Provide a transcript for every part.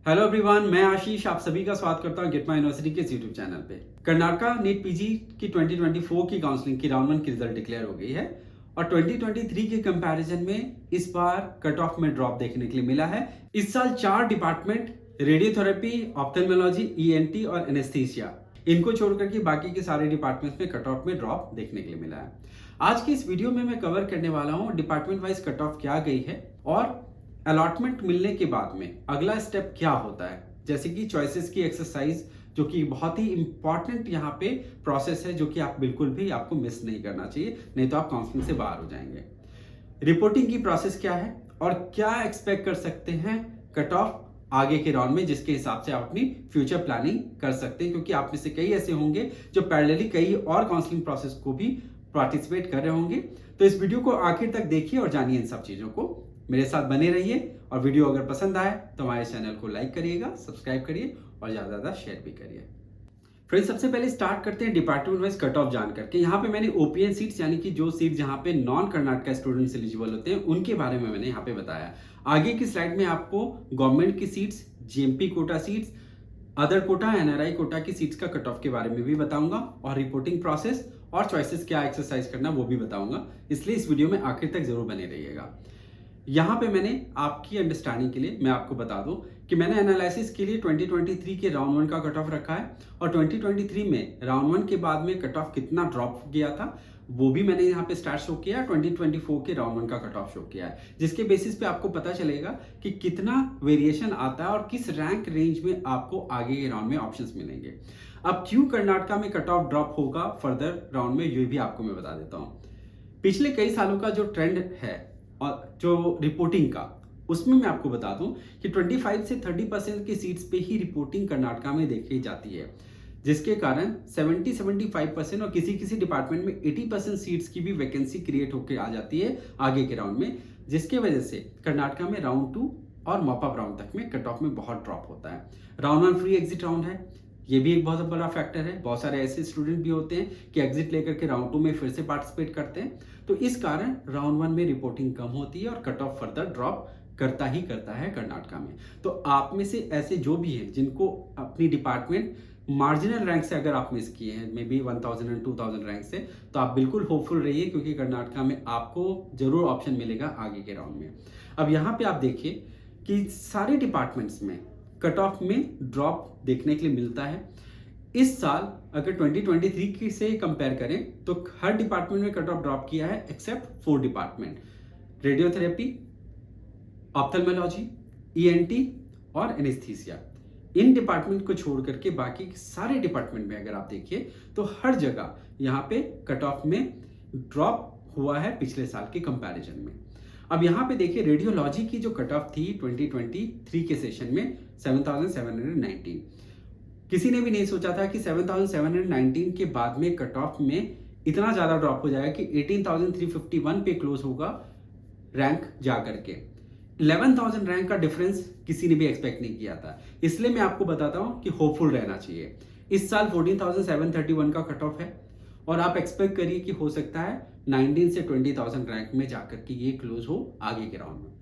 Hello everyone, मैं आशीष आप सभी का स्वागत करता हूं गेट माय यूनिवर्सिटी के यूट्यूब चैनल पे। कर्नाटका नीट पीजी की 2024 की काउंसलिंग की राउंड 1 की रिजल्ट डिक्लेयर हो गई है और 2023 के कंपैरिजन में इस बार कट ऑफ में ड्रॉप देखने के लिए मिला है। इस साल 4 डिपार्टमेंट रेडियोथेरेपी, ऑप्थेल्मोलॉजी, ईएनटी और एनेस्थीसिया, इनको छोड़कर के बाकी के सारे डिपार्टमेंट्स में कट ऑफ में ड्रॉप देखने के लिए मिला है। आज की इस वीडियो में मैं कवर करने वाला हूँ डिपार्टमेंट वाइज कट ऑफ क्या गई है और अलॉटमेंट मिलने के बाद में अगला स्टेप क्या होता है, जैसे कि चॉइसेस की एक्सरसाइज, जो कि बहुत ही इंपॉर्टेंट यहाँ पे प्रोसेस है, जो कि आप बिल्कुल भी आपको मिस नहीं करना चाहिए, नहीं तो आप काउंसलिंग से बाहर हो जाएंगे। रिपोर्टिंग की प्रोसेस क्या है और क्या एक्सपेक्ट कर सकते हैं कट ऑफ आगे के राउंड में, जिसके हिसाब से आप अपनी फ्यूचर प्लानिंग कर सकते हैं, क्योंकि आप में से कई ऐसे होंगे जो पैरेलली कई और काउंसलिंग प्रोसेस को भी पार्टिसिपेट कर रहे होंगे। तो इस वीडियो को आखिर तक देखिए और जानिए इन सब चीजों को, मेरे साथ बने रहिए। और वीडियो अगर पसंद आए तो हमारे चैनल को लाइक करिएगा, सब्सक्राइब करिए और ज्यादा ज्यादा शेयर भी करिए। फ्रेंड्स, सबसे पहले स्टार्ट करते हैं डिपार्टमेंट वाइज कट ऑफ जान करके। यहाँ पे मैंने ओपीएन सीट्स, यानी कि जो सीट जहाँ पे नॉन कर्नाटका स्टूडेंट्स एलिजिबल होते हैं, उनके बारे में मैंने यहाँ पे बताया। आगे की स्लाइड में आपको गवर्नमेंट की seats, GMP quota seats, other quota, NRI quota की सीट्स का कट ऑफ के बारे में भी बताऊंगा और रिपोर्टिंग प्रोसेस और चॉइसेस क्या एक्सरसाइज करना वो भी बताऊंगा, इसलिए इस वीडियो में आखिर तक जरूर बने रहिएगा। यहाँ पे मैंने आपकी अंडरस्टैंडिंग के लिए मैं आपको बता दूं कि मैंने एनालिसिस के लिए 2023 के राउंड 1 का कट ऑफ रखा है और 2023 में राउंड 1 के बाद में कट ऑफ कितना ड्रॉप गया था वो भी मैंने यहाँ पे स्टार्ट शो किया, 2024 के राउंड 1 का कट ऑफ शो किया है, जिसके बेसिस पे आपको पता चलेगा कि कितना वेरिएशन आता है और किस रैंक रेंज में आपको आगे के राउंड में ऑप्शंस मिलेंगे। अब क्यों कर्नाटका में कट ऑफ ड्रॉप होगा फर्दर राउंड में, ये भी आपको मैं बता देता हूँ। पिछले कई सालों का जो ट्रेंड है और जो रिपोर्टिंग का, उसमें मैं आपको बता दूं कि 25 से 30% की सीट्स पे ही रिपोर्टिंग कर्नाटका में देखी जाती है, जिसके कारण 70-75% और किसी किसी डिपार्टमेंट में 80% सीट्स की भी वैकेंसी क्रिएट होकर आ जाती है आगे के राउंड में, जिसके वजह से कर्नाटका में राउंड 2 और मॉपअप राउंड तक में कट ऑफ में बहुत ड्रॉप होता है। राउंड 1 फ्री एग्जिट राउंड है, ये भी एक बहुत बड़ा फैक्टर है। बहुत सारे ऐसे स्टूडेंट भी होते हैं कि एग्जिट लेकर के राउंड 2 में फिर से पार्टिसिपेट करते हैं, तो इस कारण राउंड 1 में रिपोर्टिंग कम होती है और कट ऑफ फर्दर ड्रॉप करता है कर्नाटका में। तो आप में से ऐसे जो भी हैं जिनको अपनी डिपार्टमेंट मार्जिनल रैंक से अगर आप मिस किए हैं, मे बी 1000 एंड 2000 रैंक से, तो आप बिल्कुल होपफुल रहिए, क्योंकि कर्नाटका में आपको जरूर ऑप्शन मिलेगा आगे के राउंड में। अब यहाँ पे आप देखिए कि सारे डिपार्टमेंट्स में कट ऑफ में ड्रॉप देखने के लिए मिलता है। इस साल अगर 2023 की से कंपेयर करें तो हर डिपार्टमेंट में कट ऑफ ड्रॉप किया है except 4 department, radiotherapy, ophthalmology, ENT और एनेस्थीसिया। इन डिपार्टमेंट को छोड़ करके बाकी के सारे डिपार्टमेंट में अगर आप देखिए तो हर जगह यहाँ पे कट ऑफ में ड्रॉप हुआ है पिछले साल के कंपैरिजन में। अब यहाँ पे देखिए रेडियोलॉजी की जो कट ऑफ थी 2023 के सेशन में 7719, किसी ने भी नहीं सोचा था कि 7719 के बाद में कट ऑफ में इतना ज्यादा ड्रॉप हो जाएगा कि 18351 पे क्लोज होगा रैंक जाकर के। 11000 रैंक का डिफरेंस किसी ने भी एक्सपेक्ट नहीं किया था, इसलिए मैं आपको बताता हूं कि होपफुल रहना चाहिए। इस साल 14731 का कट ऑफ है और आप एक्सपेक्ट करिए कि हो सकता है 19 से 20,000 रैंक में जाकर के ये क्लोज हो आगे के राउंड में।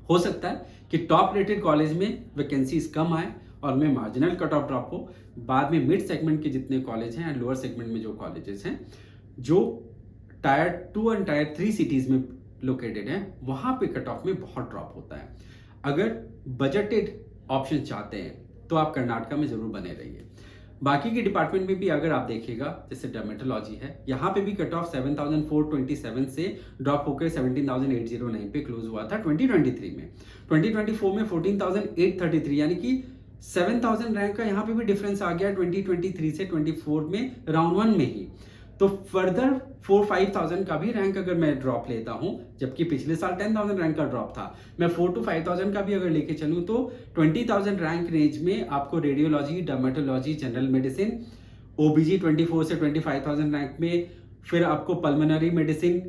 हो सकता है कि टॉप रेटेड कॉलेज में वैकेंसीज कम आए और में मार्जिनल कट ऑफ ड्रॉप हो, बाद में मिड सेगमेंट के जितने कॉलेज हैं, लोअर सेगमेंट में जो कॉलेजेस हैं, जो टायर 2 एंड टायर 3 सिटीज में लोकेटेड हैं, वहां पे कट ऑफ में बहुत ड्रॉप होता है। अगर बजटेड ऑप्शन चाहते हैं तो आप कर्नाटका में जरूर बने रहिए। बाकी के डिपार्टमेंट में भी अगर आप देखिएगा, जैसे डर्मेटोलॉजी है, यहाँ पे भी कट ऑफ 7427 से ड्रॉप होकर 17809 पे क्लोज हुआ था 2023 में। 2024 में 14833, यानी कि 7000 रैंक का यहाँ पे भी डिफरेंस आ गया 2023 से 24 में राउंड 1 में ही। तो फर्दर 4-5000 का भी रैंक अगर मैं ड्रॉप लेता हूं, जबकि पिछले साल 10000 रैंक का ड्रॉप था, मैं 4 to 5000 का भी अगर लेके चलूं तो 20000 रैंक रेंज में आपको रेडियोलॉजी, डर्मेटोलॉजी, जनरल मेडिसिन, ओबीजी 24 से 25000 रैंक में, फिर आपको पल्मोनरी मेडिसिन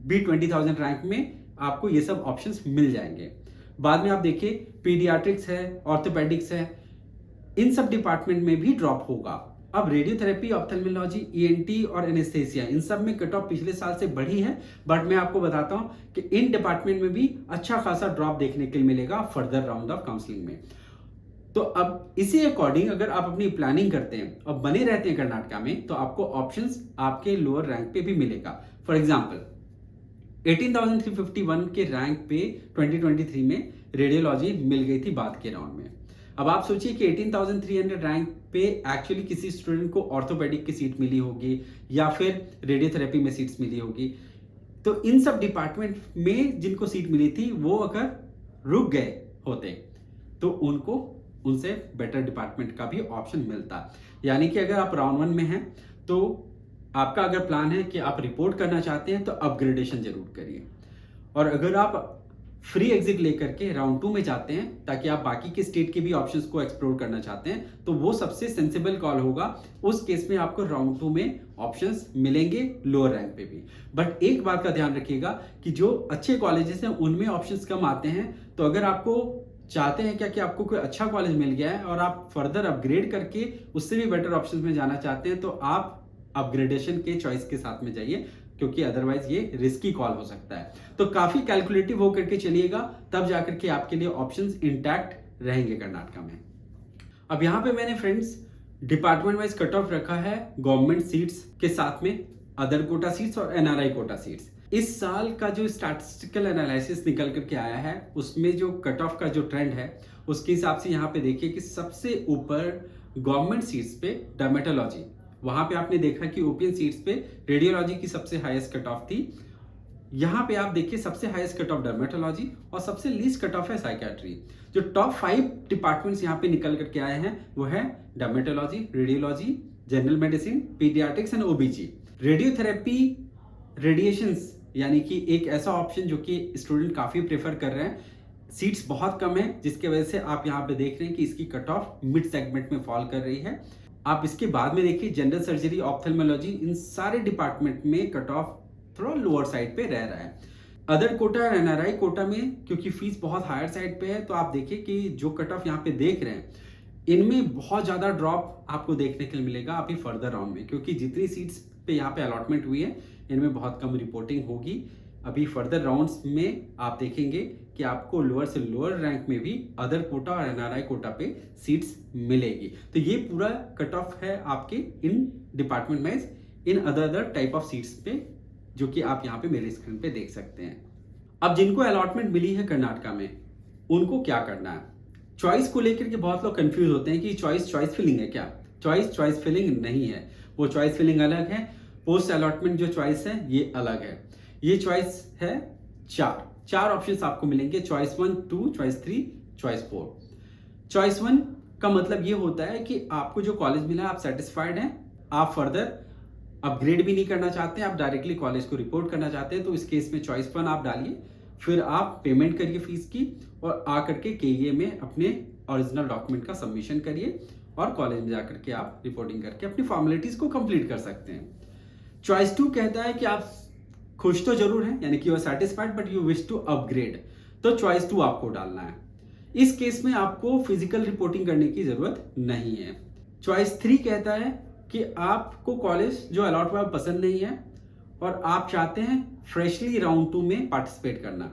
भी 20000 रैंक में आपको ये सब ऑप्शंस मिल जाएंगे। बाद में आप देखिए पीडियाट्रिक्स है, ऑर्थोपेडिक्स है, इन सब डिपार्टमेंट में भी ड्रॉप होगा। अब रेडियोथेरेपी, ऑप्थेल्मोलॉजी, ईएनटी और एनेस्थेसिया, इन सब में कट ऑफ पिछले साल से बढ़ी है, बट मैं आपको बताता हूं कि इन डिपार्टमेंट में भी अच्छा खासा ड्रॉप देखने के लिए मिलेगा फर्दर राउंड ऑफ काउंसलिंग में। तो अब इसी अकॉर्डिंग अगर आप अपनी प्लानिंग करते हैं और बने रहते हैं कर्नाटका में, तो आपको ऑप्शंस आपके लोअर रैंक पे भी मिलेगा। फॉर एग्जांपल 18,351 के रैंक पे 2023 में रेडियोलॉजी मिल गई थी बाद के राउंड में। अब आप सोचिए कि 18,300 रैंक पे एक्चुअली किसी स्टूडेंट को ऑर्थोपेडिक की सीट मिली होगी या फिर रेडियोथेरेपी में सीट्स मिली होगी, तो इन सब डिपार्टमेंट में जिनको सीट मिली थी वो अगर रुक गए होते तो उनको उनसे बेटर डिपार्टमेंट का भी ऑप्शन मिलता। यानी कि अगर आप राउंड 1 में हैं तो आपका अगर प्लान है कि आप रिपोर्ट करना चाहते हैं तो अपग्रेडेशन जरूर करिए, और अगर आप फ्री एग्जिट लेकर के राउंड 2 में जाते हैं ताकि आप बाकी के स्टेट के भी ऑप्शंस को एक्सप्लोर करना चाहते हैं, तो वो सबसे सेंसिबल कॉल होगा। उस केस में आपको राउंड 2 में ऑप्शंस मिलेंगे लोअर रैंक पे भी। बट एक बात का ध्यान रखिएगा कि जो अच्छे कॉलेजेस हैं उनमें ऑप्शंस कम आते हैं, तो अगर आपको चाहते हैं क्या कि आपको कोई अच्छा कॉलेज मिल गया है और आप फर्दर अपग्रेड करके उससे भी बेटर ऑप्शंस में जाना चाहते हैं, तो आप अपग्रेडेशन के चॉइस के साथ में जाइए, क्योंकि अदरवाइज ये रिस्की कॉल हो सकता है। तो काफी कैलकुलेटिव होकर के चलिएगा, तब जाकर के आपके लिए ऑप्शंस इंटैक्ट रहेंगे कर्नाटका में। अब यहाँ पे मैंने friends department wise cut off रखा है गवर्नमेंट सीट्स के साथ में अदर कोटा सीट्स और एनआरआई कोटा सीट्स। इस साल का जो स्टैटिस्टिकल एनालिसिस निकल करके आया है उसमें जो कट ऑफ का जो ट्रेंड है उसके हिसाब से यहाँ पे देखिए कि सबसे ऊपर गवर्नमेंट सीट्स पे डर्मेटोलॉजी, वहां पे आपने देखा कि ओपीएन सीट्स पे रेडियोलॉजी की सबसे हाईएस्ट कट ऑफ थी। यहाँ पे आप देखिए सबसे हाईएस्ट कट ऑफ डर्मेटोलॉजी और सबसे लीस्ट कट ऑफ है साइकियाट्री। जो टॉप 5 डिपार्टमेंट्स यहाँ पे निकल करके आए हैं वो है dermatology, radiology, general medicine, paediatrics and ओबीजी। Radiotherapy radiations यानी कि एक ऐसा ऑप्शन जो कि स्टूडेंट काफी प्रेफर कर रहे हैं, सीट्स बहुत कम है जिसकी वजह से आप यहाँ पे देख रहे हैं कि इसकी कट ऑफ मिड सेगमेंट में फॉल कर रही है। आप इसके बाद में देखिए जनरल सर्जरी, ऑप्थेल्मोलॉजी, इन सारे डिपार्टमेंट में कट ऑफ थोड़ा लोअर साइड पे रह रहा है। अदर कोटा और एनआरआई कोटा में क्योंकि फीस बहुत हायर साइड पे है, तो आप देखिए कि जो कट ऑफ यहाँ पे देख रहे हैं इनमें बहुत ज्यादा ड्रॉप आपको देखने के लिए मिलेगा अभी फर्दर राउंड में, क्योंकि जितनी सीट्स पे यहाँ पे अलॉटमेंट हुई है इनमें बहुत कम रिपोर्टिंग होगी। अभी फर्दर राउंड्स में आप देखेंगे कि आपको लोअर से लोअर रैंक में भी अदर कोटा और एनआरआई कोटा पे सीट्स मिलेगी। तो ये पूरा कट ऑफ है आपके in department wise in other type of seats पे, जो कि आप यहाँ पे मेरे स्क्रीन पे देख सकते हैं। अब जिनको अलॉटमेंट मिली है कर्नाटका में उनको क्या करना है? चॉइस को लेकर के बहुत लोग कंफ्यूज होते हैं कि चॉइस फिलिंग है क्या? चॉइस फिलिंग नहीं है, वो चॉइस फिलिंग अलग है, पोस्ट अलॉटमेंट जो चॉइस है ये अलग है। ये चॉइस है चार ऑप्शंस आपको मिलेंगे, चॉइस 1, 2, चॉइस 3, चॉइस 4। चॉइस 1 का मतलब ये होता है कि आपको जो कॉलेज मिला है आप सेटिस्फाइड हैं, आप फर्दर अपग्रेड भी नहीं करना चाहते, आप डायरेक्टली कॉलेज को रिपोर्ट करना चाहते हैं, तो इस केस में चॉइस 1 आप डालिए, फिर आप पेमेंट करिए फीस की और आकर के केईए में अपने ओरिजिनल डॉक्यूमेंट का सबमिशन करिए और कॉलेज में जाकर के आप रिपोर्टिंग करके अपनी फॉर्मेलिटीज को कंप्लीट कर सकते हैं। चॉइस 2 कहता है कि आप खुश तो जरूर हैं, यानी कि you are satisfied but you wish to upgrade, तो चॉइस 2 आपको डालना है। इस केस में आपको फिजिकल रिपोर्टिंग करने की जरूरत नहीं है। चॉइस 3 कहता है कि आपको कॉलेज जो अलॉट हुआ पसंद नहीं है और आप चाहते हैं फ्रेशली राउंड 2 में पार्टिसिपेट करना,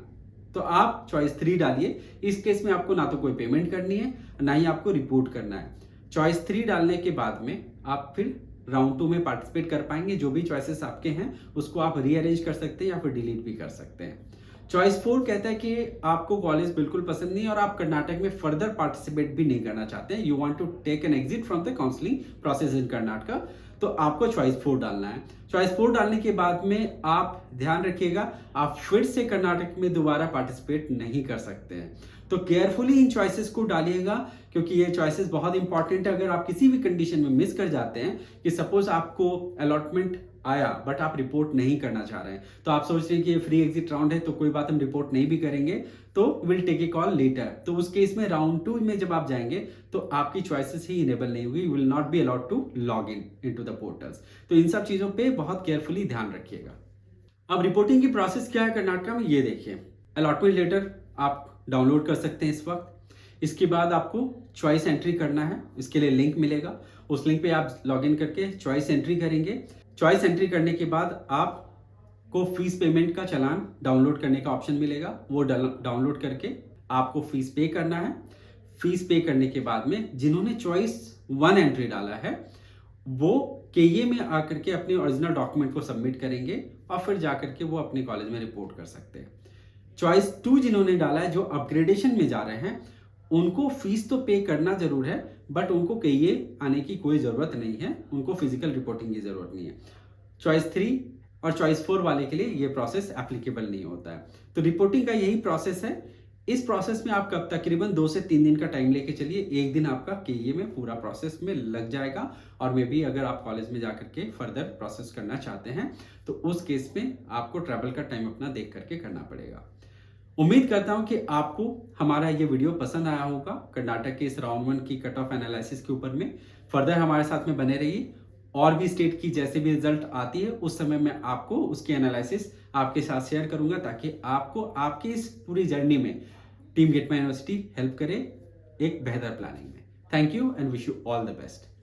तो आप चॉइस 3 डालिए। इस केस में आपको ना तो कोई पेमेंट करनी है ना ही आपको रिपोर्ट करना है। चॉइस 3 डालने के बाद में आप फिर राउंड 2 में पार्टिसिपेट कर पाएंगे। जो भी चॉइसेस आपके हैं उसको आप रीअरेंज कर सकते हैं या फिर डिलीट भी कर सकते हैं। चॉइस 4 कहता है कि आपको कॉलेज बिल्कुल पसंद नहीं और आप कर्नाटक में फर्दर पार्टिसिपेट भी नहीं करना चाहते हैं, you want to take an exit from the counselling process in Karnataka, तो आपको चॉइस 4 डालना है। चॉइस 4 डालने के बाद में आप ध्यान रखिएगा आप फिर से कर्नाटक में दोबारा पार्टिसिपेट नहीं कर सकते हैं, तो केयरफुली इन चॉइसेस को डालिएगा क्योंकि ये चॉइसेस बहुत इंपॉर्टेंट है। अगर आप किसी भी कंडीशन में मिस कर जाते हैं कि सपोज आपको अलॉटमेंट आया बट आप रिपोर्ट नहीं करना चाह रहे हैं, तो आप सोच रहे हैं कि ये फ्री एग्जिट राउंड है तो कोई बात हम रिपोर्ट नहीं भी करेंगे, तो will take a call letter, तो उस केस में राउंड 2 में जब आप जाएंगे तो आपकी चॉइसेस ही इनेबल नहीं होगी, will not be allowed to log in into the portals. तो इन सब चीजों पे बहुत केयरफुली ध्यान रखिएगा। अब रिपोर्टिंग की प्रोसेस क्या है कर्नाटका में ये देखिए। अलॉटमेंट लेटर आप डाउनलोड कर सकते हैं इस वक्त। इसके बाद आपको चॉइस एंट्री करना है, इसके लिए लिंक मिलेगा, उस लिंक पे आप लॉगिन करके चॉइस एंट्री करेंगे। चॉइस एंट्री करने के बाद आपको फीस पेमेंट का चालान डाउनलोड करने का ऑप्शन मिलेगा, वो डाउनलोड करके आपको फीस पे करना है। फीस पे करने के बाद में जिन्होंने चॉइस 1 एंट्री डाला है वो केए में आकर के अपने ओरिजिनल डॉक्यूमेंट को सबमिट करेंगे और फिर जाकर के वो अपने कॉलेज में रिपोर्ट कर सकते हैं। चॉइस 2 जिन्होंने डाला है, जो अपग्रेडेशन में जा रहे हैं, उनको फीस तो पे करना जरूर है, बट उनको केए आने की कोई ज़रूरत नहीं है, उनको फिजिकल रिपोर्टिंग की ज़रूरत नहीं है। चॉइस 3 और चॉइस 4 वाले के लिए ये प्रोसेस एप्लीकेबल नहीं होता है। तो रिपोर्टिंग का यही प्रोसेस है। इस प्रोसेस में आपका तकरीबन 2 से 3 दिन का टाइम लेके चलिए, एक दिन आपका केए में पूरा प्रोसेस में लग जाएगा। और मे भी अगर आप कॉलेज में जाकर के फर्दर प्रोसेस करना चाहते हैं तो उस केस में आपको ट्रैवल का टाइम अपना देख करके करना पड़ेगा। उम्मीद करता हूं कि आपको हमारा ये वीडियो पसंद आया होगा। कर्नाटक के इस राउंड 1 की कट ऑफ एनालिसिस के ऊपर में फर्दर हमारे साथ में बने रहिए। और भी स्टेट की जैसे भी रिजल्ट आती है उस समय मैं आपको उसकी एनालिसिस आपके साथ शेयर करूंगा, ताकि आपको आपकी इस पूरी जर्नी में team get my university help करे एक बेहतर प्लानिंग में। Thank you and wish you all the best.